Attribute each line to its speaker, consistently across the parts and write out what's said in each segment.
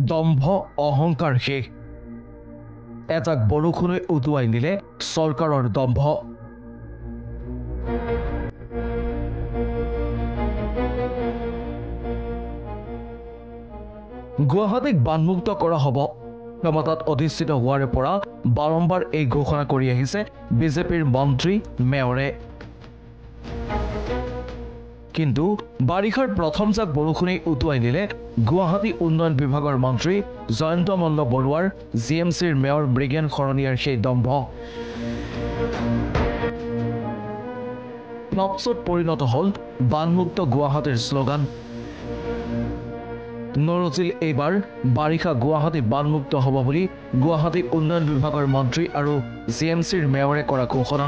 Speaker 1: দম্ভ অহংকাৰ শেষ এটাক বৰষুণে উটুৱাই নিলে চৰকাৰৰ দম্ভ গুৱাহাটীক বানমুক্ত কৰা হ'ব ক্ষমতাত অধিষ্ঠিত হোৱাৰে পৰা বাৰম্বাৰ এই ঘোষণা কৰি আহিছে বিজেপিৰ মন্ত্ৰী মেয়ৰে কিন্তু বাৰিষাৰ প্ৰথম জাক বৰষুণেই উটুৱাই নিলে গুৱাহাটী উন্নয়ন বিভাগৰ মন্ত্ৰী জয়ন্ত মল্ল বৰুৱাৰ জিএমচিৰ মেয়ৰ মৃগেন শৰণীয়াৰ সেই দম্ভ নক্সত পৰিণত হ'ল বানমুক্ত গুৱাহাটীৰ শ্লোগান নৰজিল এইবাৰ বাৰিষা গুৱাহাটী বানমুক্ত হ'ব বুলি গুৱাহাটী উন্নয়ন বিভাগৰ মন্ত্ৰী আৰু জিএমচিৰ মেয়ৰে কৰা ঘোষণা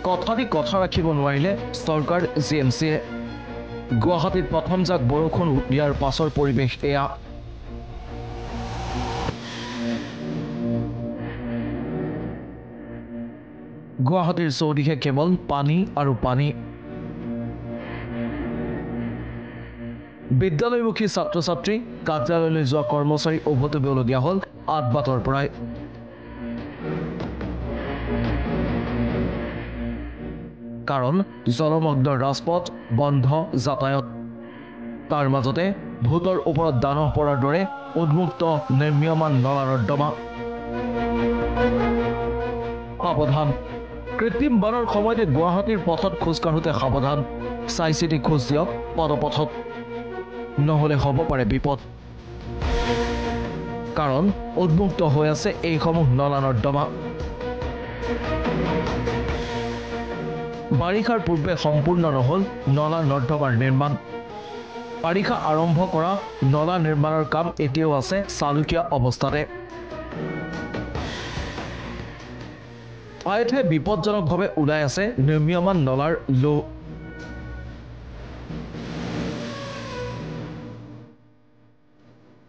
Speaker 1: কথা ৰাখিব নোৱাৰিলে চৰকাৰ জিএমচিয়ে গুৱাহাটীত প্ৰথম জাক বৰষুণ দিয়াৰ পাছৰ পৰিৱেশ এয়া গুৱাহাটীৰ চৌদিশে কেৱল পানী আৰু পানী বিদ্যালয়মুখী ছাত্ৰ ছাত্ৰী কাৰ্যালয়লৈ যোৱা কৰ্মচাৰী উভতি হ'বলগীয়া হ'ল আঠবাটৰ পৰাই কাৰণ জলমগ্ন ৰাজপথ বন্ধ যাতায়াত তাৰ মাজতে ভূতৰ ওপৰত দানহ পৰাৰ দৰে উন্মুক্ত নিৰ্মীয়মান নলা নৰ্দমা সাৱধান কৃত্ৰিম বানৰ সময়তে গুৱাহাটীৰ পথত খোজ কাঢ়োতে সাৱধান চাই চিতি খোজ দিয়ক পদপথত নহ'লে হ'ব পাৰে বিপদ কাৰণ উন্মুক্ত হৈ আছে এইসমূহ নলা নৰ্দমা বাৰিষাৰ পূৰ্বে সম্পূৰ্ণ নহ'ল নলা নৰ্দমাৰ নিৰ্মাণ বাৰিষা আৰম্ভ কৰা নলা নিৰ্মাণৰ কাম এতিয়াও আছে চালুকীয়া অৱস্থাতে ঠায়ে ঠায়ে বিপদজনকভাৱে ওলাই আছে নিৰ্মীয়মান নলাৰ লো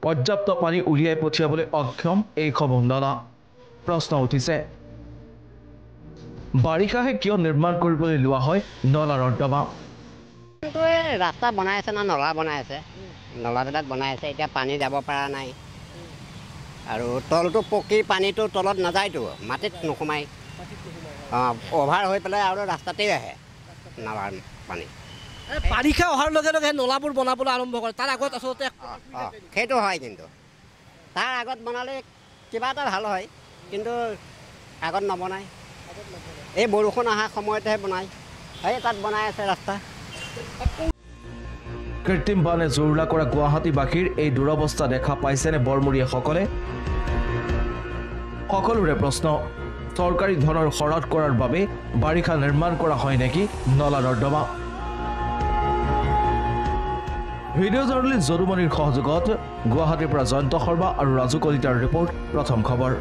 Speaker 1: পৰ্যাপ্ত পানী উলিয়াই পঠিয়াবলৈ অক্ষম এইসমূহ নলা প্ৰশ্ন উঠিছে বাৰিষাহে কিয় নিৰ্মাণ কৰিবলৈ লোৱা হয় নলা নৰ্দমা
Speaker 2: ৰাস্তা বনাই আছে না নলা বনাই আছে নলাবিলাক বনাই আছে এতিয়া পানী যাব পৰা নাই আৰু তলটো পকি পানীটো তলত নাযায়তো মাটিত নোসোমাই অভাৰ হৈ পেলাই আৰু ৰাস্তাতেই আহে নলাৰ পানী
Speaker 3: বাৰিষা অহাৰ লগে লগে নলাবোৰ বনাবলৈ আৰম্ভ কৰে তাৰ আগত আচলতে
Speaker 2: সেইটো হয় কিন্তু তাৰ আগত বনালে কিবা এটা ভাল হয় কিন্তু আগত নবনায় এই বৰষুণ অহা সময়তেহে বনায় সেই তাত বনাই আছে ৰাস্তা
Speaker 1: কৃত্ৰিম বানে জুৰুলা কৰা গুৱাহাটীবাসীৰ এই দুৰৱস্থা দেখা পাইছেনে বৰমূৰীয়াসকলে সকলোৰে প্ৰশ্ন চৰকাৰী ধনৰ খৰচ কৰাৰ বাবে বাৰিষা নিৰ্মাণ কৰা হয় নেকি নলা নৰ্দমা ভিডিঅ' জাৰ্নেলিষ্ট যদুমণিৰ সহযোগত গুৱাহাটীৰ পৰা জয়ন্ত শৰ্মা আৰু ৰাজু কলিতাৰ ৰিপৰ্ট প্ৰথম খবৰ